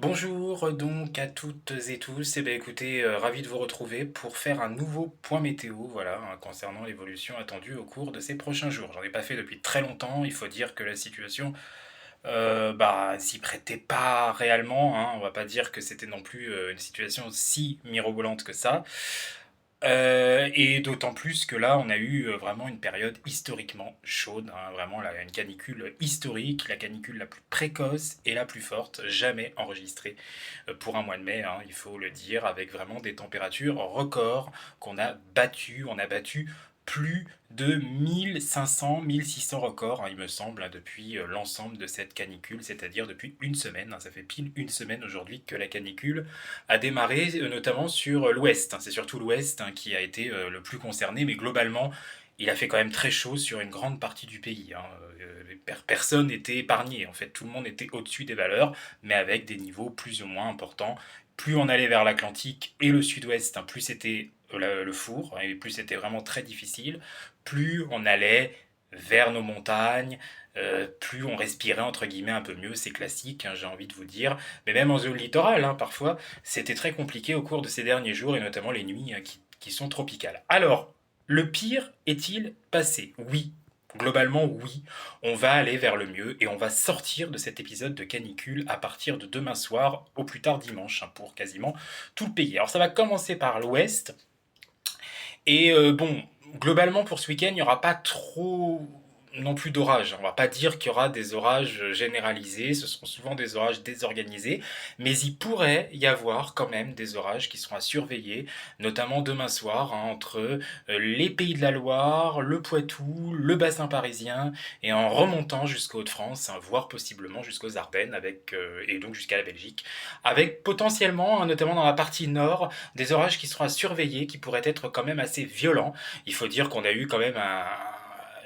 Bonjour donc à toutes et tous. Eh bien écoutez, ravi de vous retrouver pour faire un nouveau point météo, voilà, concernant l'évolution attendue au cours de ces prochains jours. J'en ai pas fait depuis très longtemps. Il faut dire que la situation, s'y prêtait pas réellement, hein. On va pas dire que c'était non plus une situation si mirobolante que ça. Et d'autant plus que là, on a eu vraiment une période historiquement chaude, hein, vraiment là, une canicule historique, la canicule la plus précoce et la plus forte jamais enregistrée pour un mois de mai, hein, il faut le dire, avec vraiment des températures records qu'on a battues. On a battu plus de 1500, 1600 records, hein, il me semble, hein, depuis l'ensemble de cette canicule, c'est-à-dire depuis une semaine, hein. Ça fait pile une semaine aujourd'hui que la canicule a démarré, notamment sur l'ouest, hein. C'est surtout l'ouest, hein, qui a été le plus concerné, mais globalement, il a fait quand même très chaud sur une grande partie du pays, hein. Personne n'était épargné, en fait, tout le monde était au-dessus des valeurs, mais avec des niveaux plus ou moins importants. Plus on allait vers l'Atlantique et le sud-ouest, hein, plus c'était le four, hein, et plus c'était vraiment très difficile. Plus on allait vers nos montagnes, plus on respirait entre guillemets un peu mieux, c'est classique, hein, j'ai envie de vous dire. Mais même en zone littorale, hein, parfois, c'était très compliqué au cours de ces derniers jours, et notamment les nuits, hein, qui sont tropicales. Alors, le pire est-il passé? Oui, globalement, oui, on va aller vers le mieux et on va sortir de cet épisode de canicule à partir de demain soir, au plus tard dimanche, hein, pour quasiment tout le pays. Alors ça va commencer par l'ouest, et bon, globalement pour ce week-end, il n'y aura pas trop non plus d'orages. On va pas dire qu'il y aura des orages généralisés, ce seront souvent des orages désorganisés, mais il pourrait y avoir quand même des orages qui seront à surveiller, notamment demain soir, hein, entre les Pays de la Loire, le Poitou, le bassin parisien, et en remontant jusqu'aux Hauts-de-France, hein, voire possiblement jusqu'aux Ardennes, et donc jusqu'à la Belgique, avec potentiellement, hein, notamment dans la partie nord, des orages qui seront à surveiller, qui pourraient être quand même assez violents. Il faut dire qu'on a eu quand même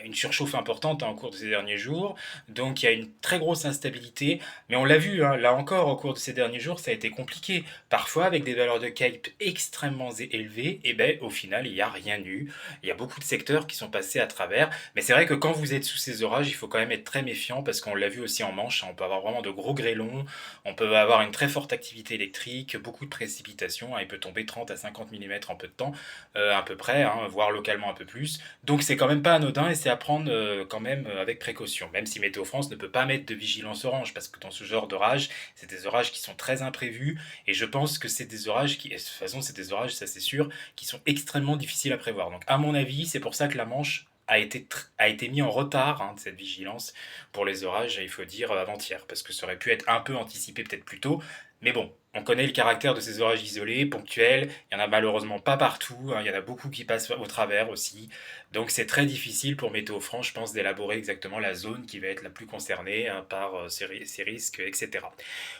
une surchauffe importante, hein, au cours de ces derniers jours, donc il y a une très grosse instabilité, mais on l'a vu, hein, là encore au cours de ces derniers jours, ça a été compliqué, parfois avec des valeurs de Cape extrêmement élevées, et ben au final il n'y a rien eu, il y a beaucoup de secteurs qui sont passés à travers, mais c'est vrai que quand vous êtes sous ces orages, il faut quand même être très méfiant, parce qu'on l'a vu aussi en Manche, hein, on peut avoir vraiment de gros grêlons, on peut avoir une très forte activité électrique, beaucoup de précipitations, hein, il peut tomber 30 à 50 mm en peu de temps, à peu près, hein, voire localement un peu plus. Donc c'est quand même pas anodin et c'est à prendre quand même avec précaution, même si Météo France ne peut pas mettre de vigilance orange, parce que dans ce genre d'orage, c'est des orages qui sont très imprévus, et je pense que c'est des orages qui, de toute façon c'est des orages, ça c'est sûr, qui sont extrêmement difficiles à prévoir. Donc à mon avis, c'est pour ça que la Manche a été mis en retard, hein, de cette vigilance pour les orages, il faut dire avant-hier, parce que ça aurait pu être un peu anticipé peut-être plus tôt, mais bon, on connaît le caractère de ces orages isolés, ponctuels, il n'y en a malheureusement pas partout, hein, il y en a beaucoup qui passent au travers aussi, donc c'est très difficile pour Météo France, je pense, d'élaborer exactement la zone qui va être la plus concernée, hein, par ces risques, etc.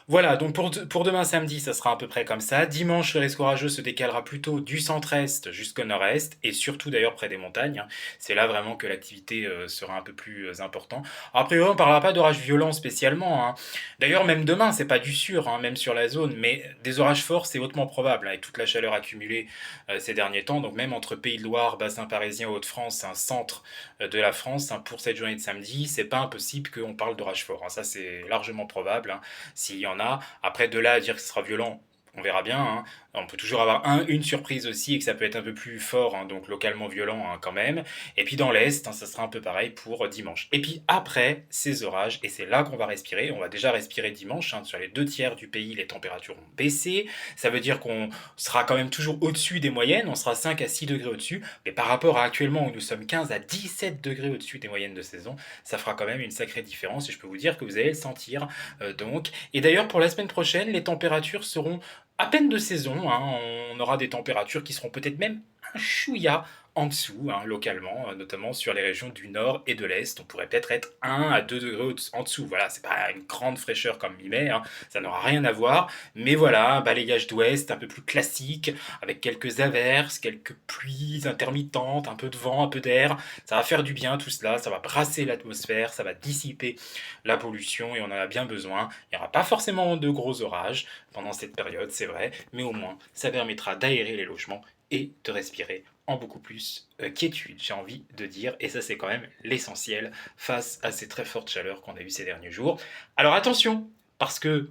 Voilà, donc pour demain samedi, ça sera à peu près comme ça. Dimanche, le risque orageux se décalera plutôt du centre-est jusqu'au nord-est, et surtout d'ailleurs près des montagnes, hein. C'est là vraiment que l'activité sera un peu plus importante. A priori, on ne parlera pas d'orages violents spécialement, hein. D'ailleurs, même demain, c'est pas du sûr, hein, même sur la zone, mais des orages forts, c'est hautement probable, hein, avec toute la chaleur accumulée ces derniers temps. Donc même entre Pays de Loire, bassin parisien, Hauts-de-France, un centre de la France, hein, pour cette journée de samedi, c'est pas impossible qu'on parle d'orages forts, hein. Ça, c'est largement probable, hein, s'il y en a. Après, de là à dire que ce sera violent, on verra bien, hein. On peut toujours avoir une surprise aussi, et que ça peut être un peu plus fort, hein, donc localement violent, hein, quand même. Et puis dans l'Est, hein, ça sera un peu pareil pour dimanche. Et puis après ces orages, et c'est là qu'on va respirer, on va déjà respirer dimanche, hein, sur les deux tiers du pays, les températures ont baissé. Ça veut dire qu'on sera quand même toujours au-dessus des moyennes, on sera 5 à 6 degrés au-dessus, mais par rapport à actuellement où nous sommes 15 à 17 degrés au-dessus des moyennes de saison, ça fera quand même une sacrée différence, et je peux vous dire que vous allez le sentir, donc. Et d'ailleurs, pour la semaine prochaine, les températures seront à peine de saison, hein. On aura des températures qui seront peut-être même un chouïa en dessous, hein, localement, notamment sur les régions du nord et de l'est. On pourrait peut-être être 1 à 2 degrés en dessous. Voilà, c'est pas une grande fraîcheur comme mi-mai, hein, ça n'aura rien à voir. Mais voilà, un balayage d'ouest un peu plus classique, avec quelques averses, quelques pluies intermittentes, un peu de vent, un peu d'air. Ça va faire du bien tout cela, ça va brasser l'atmosphère, ça va dissiper la pollution, et on en a bien besoin. Il n'y aura pas forcément de gros orages pendant cette période, c'est vrai, mais au moins ça permettra d'aérer les logements et de respirer en beaucoup plus quiétude, j'ai envie de dire, et ça c'est quand même l'essentiel face à ces très fortes chaleurs qu'on a eues ces derniers jours. Alors attention, parce que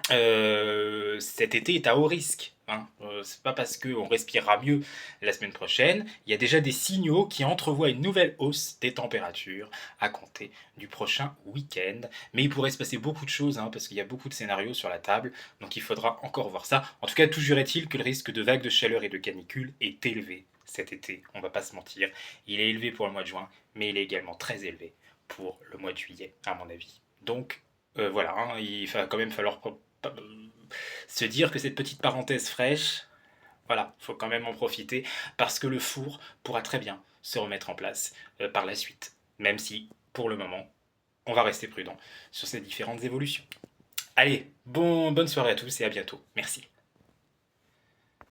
cet été est à haut risque, hein. C'est pas parce qu'on respirera mieux la semaine prochaine. Il y a déjà des signaux qui entrevoient une nouvelle hausse des températures à compter du prochain week-end. Mais il pourrait se passer beaucoup de choses, hein, parce qu'il y a beaucoup de scénarios sur la table, donc il faudra encore voir ça. En tout cas, toujours est-il que le risque de vagues de chaleur et de canicule est élevé cet été, on va pas se mentir. Il est élevé pour le mois de juin, mais il est également très élevé pour le mois de juillet, à mon avis. Donc, voilà, hein, il va quand même falloir se dire que cette petite parenthèse fraîche, voilà, il faut quand même en profiter parce que le four pourra très bien se remettre en place par la suite, même si pour le moment, on va rester prudent sur ces différentes évolutions. Allez, bonne soirée à tous et à bientôt. Merci.